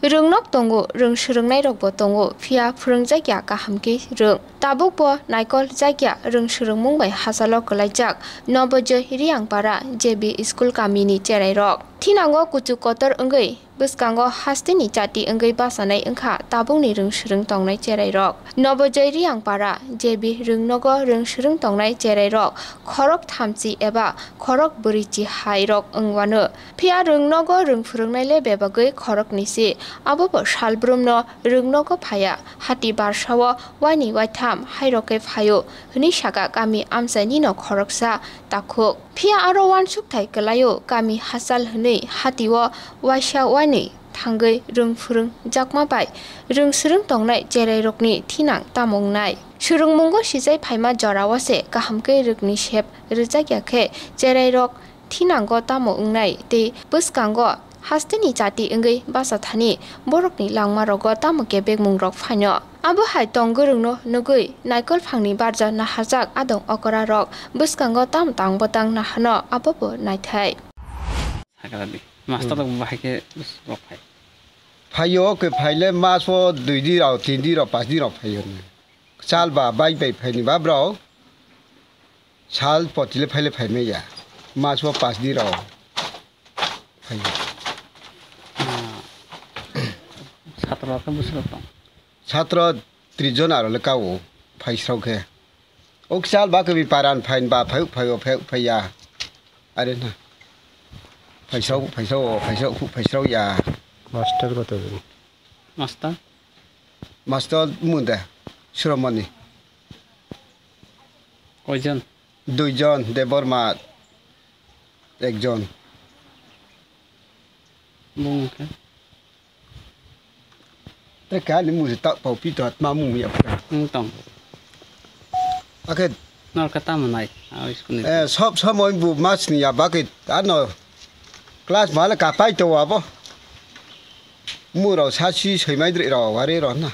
Röngnok tongo röng sröngnai rok bo tongo phia phwrwngjak kahamki röng tabuk bo naikol jakya röng sröngmung bai hasalo kalaijak Nobojoi Riangpara JB School kamini cherai rok thinango kuchu kotor wngwi bwskango hastini chati wngwi basanai wngkha tabukni röng sröng tongnai cherai rok Nobojoi Riangpara JB röngnogo röng sröng tongnai cherai rok khorok thamchi eba khorok burichi hai rok wngwano phia röngnogo röng phwrwngnai lebe bagwi khorok nisi abobo salbrumno röngnogo phaya hati barsao waini waitham hairoke phayo hini saka kami amsaini no khoroksa takhuk phia aro wansuk thai kalayo kami hasal hini hatiwo waisa wani thangai röng phwrwng jakma bai röng sröng tongnai cherai rokni thinang tamongnai sröngmungo sijai phaima jorawase kahamkei rögni sep rwjakyakhe cherai rok thinango tamo wngnai tei bwskango hastini chati wngwi basathani borokni langma rogo tamo kebek mungrok phaino abo hai tongorungno nugui naikol phangni barja nahajak adong okora rok bwskango tam tangbotang nahano abobo naithai master rok bahake rok phai phayo ke phaile maso 2 di rao 3 di rao 5 di rao phayo sal ba bai bai phaini ba bro sal potile phaile phaime ya maso 5 di rao phayo ছাত্র ka busro tong ছাত্র 30 জন আর লেকাও ফাইসরাওকে ওকসাল বা কবি Parana fine বা ফাইয়া আরে না ফাইসরাও ইয়া মাস্টার কত মাস্টার মুন্দে শ্রমণী কয়জন 2 জন দেবরমা একজন বুংকেแต่การนี่มูสิตะเป่าพี่ตอดมามูมีอ่ะ tong โอเค nor kata manai iskuni ชอบมวยบุมาสนี่อ่ะบักอันเนาะคลาสมาแล้วกะไปตัวบ่มูเราชาชีใช่ไหมดิเราว่าเร่ร้อนนะ